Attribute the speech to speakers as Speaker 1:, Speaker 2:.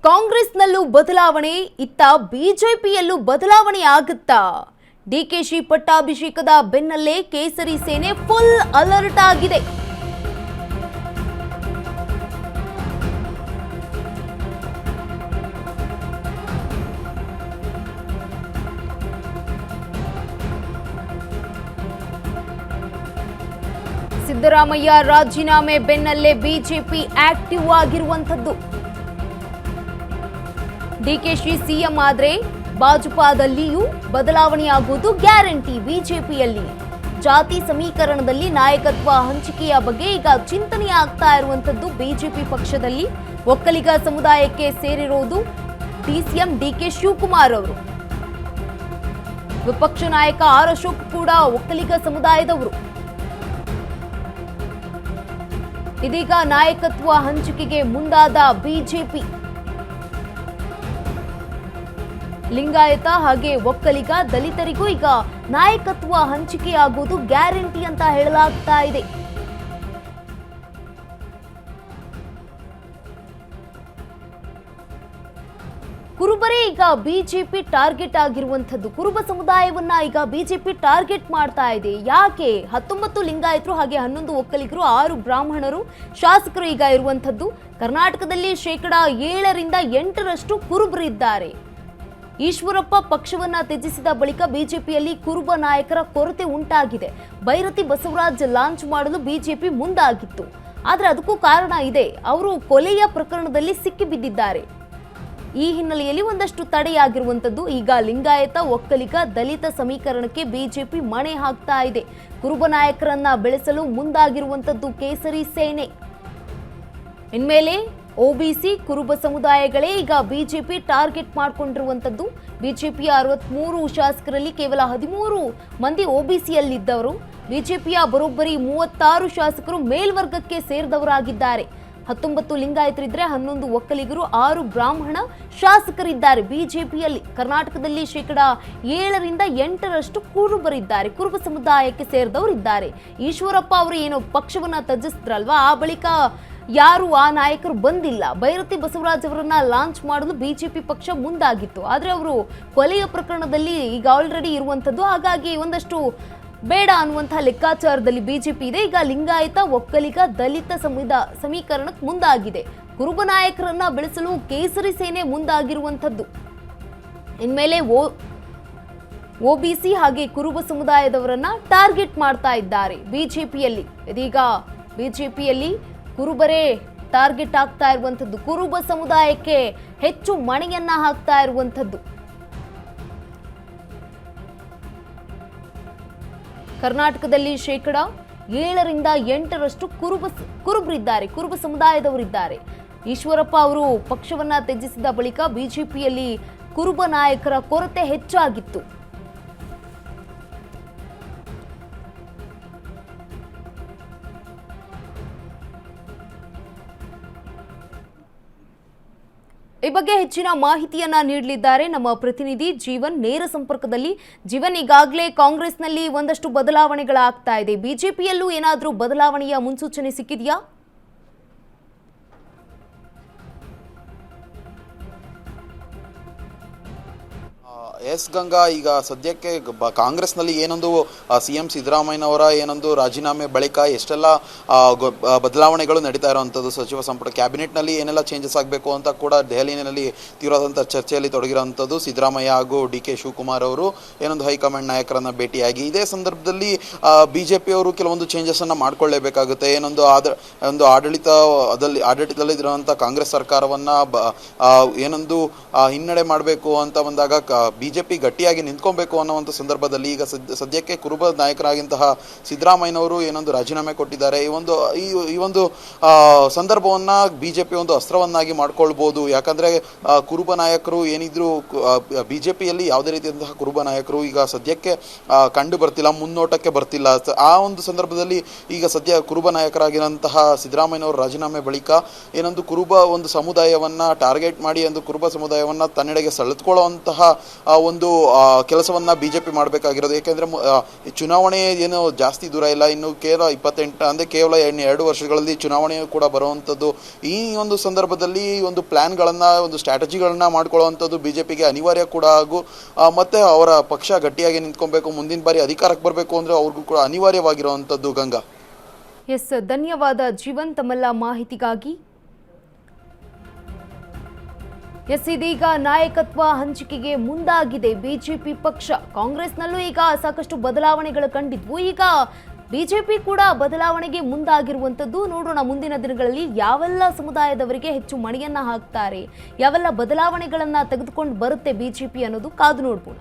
Speaker 1: ಕಾಂಗ್ರೆಸ್ನಲ್ಲೂ ಬದಲಾವಣೆ, ಇತ್ತ ಬಿಜೆಪಿಯಲ್ಲೂ ಬದಲಾವಣೆ ಆಗುತ್ತಾ? ಡಿಕೆಶಿ ಪಟ್ಟಾಭಿಷೇಕದ ಬೆನ್ನಲ್ಲೇ ಕೇಸರಿ ಸೇನೆ ಫುಲ್ ಅಲರ್ಟ್ ಆಗಿದೆ. ಸಿದ್ದರಾಮಯ್ಯ ರಾಜೀನಾಮೆ ಬೆನ್ನಲ್ಲೇ ಬಿಜೆಪಿ ಆಕ್ಟಿವ್ ಆಗಿರುವಂತದ್ದು. ಡಿಕೆಶಿ ಸಿಎಂ ಆದ್ರೆ ಭಾಜಪಾದಲ್ಲಿಯೂ ಬದಲಾವಣೆಯಾಗುವುದು ಗ್ಯಾರಂಟಿ. ಬಿಜೆಪಿಯಲ್ಲಿ ಜಾತಿ ಸಮೀಕರಣದಲ್ಲಿ ನಾಯಕತ್ವ ಹಂಚಿಕೆಯ ಬಗ್ಗೆ ಈಗ ಚಿಂತನೆ ಆಗ್ತಾ ಇರುವಂತದ್ದು. ಬಿಜೆಪಿ ಪಕ್ಷದಲ್ಲಿ ಒಕ್ಕಲಿಗ ಸಮುದಾಯಕ್ಕೆ ಸೇರಿರೋದು ಸಿಎಂ ಡಿಕೆ ಶಿವಕುಮಾರ್ ಅವರು. ವಿಪಕ್ಷ ನಾಯಕ ಆರ್ ಅಶೋಕ್ ಕೂಡ ಒಕ್ಕಲಿಗ ಸಮುದಾಯದವರು. ಇದೀಗ ನಾಯಕತ್ವ ಹಂಚಿಕೆಗೆ ಮುಂದಾದ ಬಿಜೆಪಿ. ಲಿಂಗಾಯತ ಹಾಗೆ ಒಕ್ಕಲಿಗ ದಲಿತರಿಗೂ ಈಗ ನಾಯಕತ್ವ ಹಂಚಿಕೆಯಾಗುವುದು ಗ್ಯಾರಂಟಿ ಅಂತ ಹೇಳಲಾಗ್ತಾ ಇದೆ. ಕುರುಬರೇ ಈಗ ಬಿಜೆಪಿ ಟಾರ್ಗೆಟ್ ಆಗಿರುವಂತದ್ದು. ಕುರುಬ ಸಮುದಾಯವನ್ನ ಈಗ ಬಿಜೆಪಿ ಟಾರ್ಗೆಟ್ ಮಾಡ್ತಾ ಇದೆ. ಯಾಕೆ? 19 ಲಿಂಗಾಯತರು ಹಾಗೆ 11 ಒಕ್ಕಲಿಗರು, 6 ಬ್ರಾಹ್ಮಣರು ಶಾಸಕರು ಈಗ ಇರುವಂತದ್ದು. ಕರ್ನಾಟಕದಲ್ಲಿ 7% 8% ಕುರುಬರು ಇದ್ದಾರೆ. ಈಶ್ವರಪ್ಪ ಪಕ್ಷವನ್ನ ತ್ಯಜಿಸಿದ ಬಳಿಕ ಬಿಜೆಪಿಯಲ್ಲಿ ಕುರುಬ ನಾಯಕರ ಕೊರತೆ ಉಂಟಾಗಿದೆ. ಬೈರತಿ ಬಸವರಾಜ್ ಲಾಂಚ್ ಮಾಡಲು ಬಿಜೆಪಿ ಮುಂದಾಗಿತ್ತು. ಆದ್ರೆ ಅದಕ್ಕೂ ಕಾರಣ ಇದೆ. ಅವರು ಕೊಲೆಯ ಪ್ರಕರಣದಲ್ಲಿ ಸಿಕ್ಕಿಬಿದ್ದಿದ್ದಾರೆ. ಈ ಹಿನ್ನೆಲೆಯಲ್ಲಿ ಒಂದಷ್ಟು ತಡೆಯಾಗಿರುವಂತದ್ದು. ಈಗ ಲಿಂಗಾಯತ ಒಕ್ಕಲಿಗ ದಲಿತ ಸಮೀಕರಣಕ್ಕೆ ಬಿಜೆಪಿ ಮಣೆ ಹಾಕ್ತಾ ಇದೆ. ಕುರುಬ ನಾಯಕರನ್ನ ಬೆಳೆಸಲು ಮುಂದಾಗಿರುವಂತದ್ದು ಕೇಸರಿ ಸೇನೆ. ಇನ್ಮೇಲೆ ಒಬಿಸಿ ಕುರುಬ ಸಮುದಾಯಗಳೇ ಈಗ ಬಿಜೆಪಿ ಟಾರ್ಗೆಟ್ ಮಾಡಿಕೊಂಡಿರುವಂತದ್ದು. ಬಿಜೆಪಿಯ 63 ಶಾಸಕರಲ್ಲಿ ಕೇವಲ 13 ಮಂದಿ ಒಬಿಸಿಯಲ್ಲಿದ್ದವರು. ಬಿಜೆಪಿಯ ಬರೋಬ್ಬರಿ 36 ಶಾಸಕರು ಮೇಲ್ವರ್ಗಕ್ಕೆ ಸೇರಿದವರಾಗಿದ್ದಾರೆ. 19 ಲಿಂಗಾಯತರಿದ್ರೆ 11 ಒಕ್ಕಲಿಗರು, 6 ಬ್ರಾಹ್ಮಣ ಶಾಸಕರಿದ್ದಾರೆ ಬಿಜೆಪಿಯಲ್ಲಿ. ಕರ್ನಾಟಕದಲ್ಲಿ 7% 8% ಕುರುಬರಿದ್ದಾರೆ. ಕುರುಬ ಸಮುದಾಯಕ್ಕೆ ಸೇರಿದವರಿದ್ದಾರೆ. ಈಶ್ವರಪ್ಪ ಅವರು ಏನು ಪಕ್ಷವನ್ನ ತ್ಯಜಿಸಿದ್ರಲ್ವಾ, ಆ ಬಳಿಕ ಯಾರು ಆ ನಾಯಕರು ಬಂದಿಲ್ಲ. ಬೈರತಿ ಬಸವರಾಜ್ ಅವರನ್ನ ಲಾಂಚ್ ಮಾಡಲು ಬಿಜೆಪಿ ಪಕ್ಷ ಮುಂದಾಗಿತ್ತು. ಆದ್ರೆ ಅವರು ಕೊಲೆಯ ಪ್ರಕರಣದಲ್ಲಿ ಈಗ ಆಲ್ರೆಡಿ ಇರುವಂತದ್ದು. ಹಾಗಾಗಿ ಒಂದಷ್ಟು ಬೇಡ ಅನ್ನುವಂತಹ ಲೆಕ್ಕಾಚಾರದಲ್ಲಿ ಬಿಜೆಪಿ ಇದೆ. ಈಗ ಲಿಂಗಾಯತ ಒಕ್ಕಲಿಗ ದಲಿತ ಸಮೀಕರಣಕ್ಕೆ ಮುಂದಾಗಿದೆ. ಕುರುಬ ನಾಯಕರನ್ನ ಬೆಳೆಸಲು ಕೇಸರಿ ಸೇನೆ ಮುಂದಾಗಿರುವಂತದ್ದು. ಇನ್ಮೇಲೆ ಒಬಿಸಿ ಹಾಗೆ ಕುರುಬ ಸಮುದಾಯದವರನ್ನ ಟಾರ್ಗೆಟ್ ಮಾಡ್ತಾ ಇದ್ದಾರೆ ಬಿಜೆಪಿಯಲ್ಲಿ. ಇದೀಗ ಬಿಜೆಪಿಯಲ್ಲಿ ಕುರುಬರೇ ಟಾರ್ಗೆಟ್ ಆಗ್ತಾ ಇರುವಂತದ್ದು. ಕುರುಬ ಸಮುದಾಯಕ್ಕೆ ಹೆಚ್ಚು ಮಣೆಯನ್ನ ಹಾಕ್ತಾ ಇರುವಂತದ್ದು. ಕರ್ನಾಟಕದಲ್ಲಿ 7% 8% ಕುರುಬರಿದ್ದಾರೆ, ಕುರುಬ ಸಮುದಾಯದವರಿದ್ದಾರೆ. ಈಶ್ವರಪ್ಪ ಅವರು ಪಕ್ಷವನ್ನ ತ್ಯಜಿಸಿದ ಬಳಿಕ ಬಿಜೆಪಿಯಲ್ಲಿ ಕುರುಬ ನಾಯಕರ ಕೊರತೆ ಹೆಚ್ಚಾಗಿತ್ತು. ಈ ಬಗ್ಗೆ ಹೆಚ್ಚಿನ ಮಾಹಿತಿಯನ್ನ ನೀಡಲಿದ್ದಾರೆ ನಮ್ಮ ಪ್ರತಿನಿಧಿ ಜೀವನ್ ನೇರ ಸಂಪರ್ಕದಲ್ಲಿ. ಜೀವನ್, ಈಗಾಗಲೇ ಕಾಂಗ್ರೆಸ್ನಲ್ಲಿ ಒಂದಷ್ಟು ಬದಲಾವಣೆಗಳಾಗ್ತಾ ಇದೆ. ಬಿಜೆಪಿಯಲ್ಲೂ ಏನಾದರೂ ಬದಲಾವಣೆಯ ಮುನ್ಸೂಚನೆ ಸಿಕ್ಕಿದೆಯಾ?
Speaker 2: ಎಸ್ ಗಂಗಾ, ಈಗ ಸದ್ಯಕ್ಕೆ ಕಾಂಗ್ರೆಸ್ನಲ್ಲಿ ಏನೊಂದು CM ಸಿದ್ದರಾಮಯ್ಯನವರ ಏನೊಂದು ರಾಜೀನಾಮೆ ಬಳಿಕ ಎಷ್ಟೆಲ್ಲ ಬದಲಾವಣೆಗಳು ನಡೀತಾ ಇರುವಂಥದ್ದು. ಸಚಿವ ಸಂಪುಟ ಕ್ಯಾಬಿನೆಟ್ನಲ್ಲಿ ಏನೆಲ್ಲ ಚೇಂಜಸ್ ಆಗಬೇಕು ಅಂತ ಕೂಡ ದೆಹಲಿಯಲ್ಲಿ ತೀವ್ರವಾದಂಥ ಚರ್ಚೆಯಲ್ಲಿ ತೊಡಗಿರುವಂಥದ್ದು. ಸಿದ್ದರಾಮಯ್ಯ ಹಾಗೂ ಡಿಕೆ ಶಿವಕುಮಾರ್ ಅವರು ಏನೊಂದು ಹೈಕಮಾಂಡ್ ನಾಯಕರನ್ನ ಭೇಟಿಯಾಗಿ ಇದೇ ಸಂದರ್ಭದಲ್ಲಿ ಬಿಜೆಪಿಯವರು ಕೆಲವೊಂದು ಚೇಂಜಸ್ಸನ್ನು ಮಾಡಿಕೊಳ್ಳೇಬೇಕಾಗುತ್ತೆ. ಒಂದು ಆಡಳಿತದಲ್ಲಿರುವಂಥ ಕಾಂಗ್ರೆಸ್ ಸರ್ಕಾರವನ್ನು ಏನೊಂದು ಹಿನ್ನಡೆ ಮಾಡಬೇಕು ಅಂತ ಬಂದಾಗ ಬಿಜೆಪಿ ಗಟ್ಟಿಯಾಗಿ ನಿಂತ್ಕೊಬೇಕು ಅನ್ನುವಂಥ ಸಂದರ್ಭದಲ್ಲಿ ಈಗ ಸದ್ಯಕ್ಕೆ ಕುರುಬ ನಾಯಕರಾಗಿಂತಹ ಸಿದ್ದರಾಮಯ್ಯನವರು ಏನೊಂದು ರಾಜೀನಾಮೆ ಕೊಟ್ಟಿದ್ದಾರೆ. ಈ ಒಂದು ಸಂದರ್ಭವನ್ನ ಬಿಜೆಪಿ ಒಂದು ಅಸ್ತ್ರವನ್ನಾಗಿ ಮಾಡ್ಕೊಳ್ಬಹುದು. ಯಾಕಂದ್ರೆ ಕುರುಬ ನಾಯಕರು ಏನಿದ್ರು ಬಿಜೆಪಿಯಲ್ಲಿ ಯಾವುದೇ ರೀತಿಯಾದಂತಹ ಕುರುಬ ನಾಯಕರು ಈಗ ಸದ್ಯಕ್ಕೆ ಕಂಡು ಬರ್ತಿಲ್ಲ, ಮುನ್ನೋಟಕ್ಕೆ ಬರ್ತಿಲ್ಲ. ಆ ಒಂದು ಸಂದರ್ಭದಲ್ಲಿ ಈಗ ಸದ್ಯ ಕುರುಬ ನಾಯಕರಾಗಿರುವಂತಹ ಸಿದ್ದರಾಮಯ್ಯನವರು ರಾಜೀನಾಮೆ ಬಳಿಕ ಏನೊಂದು ಕುರುಬ ಒಂದು ಸಮುದಾಯವನ್ನ ಟಾರ್ಗೆಟ್ ಮಾಡಿ ಒಂದು ಕುರುಬ ಸಮುದಾಯವನ್ನ ತನ್ನೆಡೆಗೆ ಸೆಳೆದುಕೊಳ್ಳುವಂತಹ ಒಂದು ಕೆಲಸವನ್ನ ಬಿಜೆಪಿ ಮಾಡಬೇಕಾಗಿರೋದು. ಯಾಕೆಂದ್ರೆ ಚುನಾವಣೆ ಏನು ಜಾಸ್ತಿ ದೂರ ಇಲ್ಲ, ಇನ್ನು ಕೇವಲ 28 ಅಂದರೆ ಕೇವಲ 2 ವರ್ಷಗಳಲ್ಲಿ ಚುನಾವಣೆ ಕೂಡ ಬರುವಂಥದ್ದು. ಈ ಒಂದು ಸಂದರ್ಭದಲ್ಲಿ ಒಂದು ಪ್ಲಾನ್ಗಳನ್ನ, ಒಂದು ಸ್ಟ್ರಾಟಜಿಗಳನ್ನ ಮಾಡ್ಕೊಳ್ಳುವಂಥದ್ದು ಬಿಜೆಪಿಗೆ ಅನಿವಾರ್ಯ ಕೂಡ. ಹಾಗೂ ಮತ್ತೆ ಅವರ ಪಕ್ಷ ಗಟ್ಟಿಯಾಗಿ ನಿಂತ್ಕೊಬೇಕು, ಮುಂದಿನ ಬಾರಿ ಅಧಿಕಾರಕ್ಕೆ ಬರಬೇಕು ಅಂದ್ರೆ ಅವ್ರಿಗೂ ಕೂಡ ಅನಿವಾರ್ಯವಾಗಿರುವಂಥದ್ದು. ಗಂಗಾ,
Speaker 1: ಎಸ್, ಧನ್ಯವಾದ ಜೀವನ್ ತಮ್ಮೆಲ್ಲ ಮಾಹಿತಿಗಾಗಿ. ಎಸ್, ಇದೀಗ ನಾಯಕತ್ವ ಹಂಚಿಕೆಗೆ ಮುಂದಾಗಿದೆ ಬಿಜೆಪಿ ಪಕ್ಷ. ಕಾಂಗ್ರೆಸ್ನಲ್ಲೂ ಈಗ ಸಾಕಷ್ಟು ಬದಲಾವಣೆಗಳು ಕಂಡಿದ್ವು. ಈಗ ಬಿಜೆಪಿ ಕೂಡ ಬದಲಾವಣೆಗೆ ಮುಂದಾಗಿರುವಂಥದ್ದು. ನೋಡೋಣ ಮುಂದಿನ ದಿನಗಳಲ್ಲಿ ಯಾವೆಲ್ಲ ಸಮುದಾಯದವರಿಗೆ ಹೆಚ್ಚು ಮಣಿಯನ್ನ ಹಾಕ್ತಾರೆ, ಯಾವೆಲ್ಲ ಬದಲಾವಣೆಗಳನ್ನ ತೆಗೆದುಕೊಂಡು ಬರುತ್ತೆ ಬಿಜೆಪಿ ಅನ್ನೋದು ಕಾದು ನೋಡ್ಬೋಣ.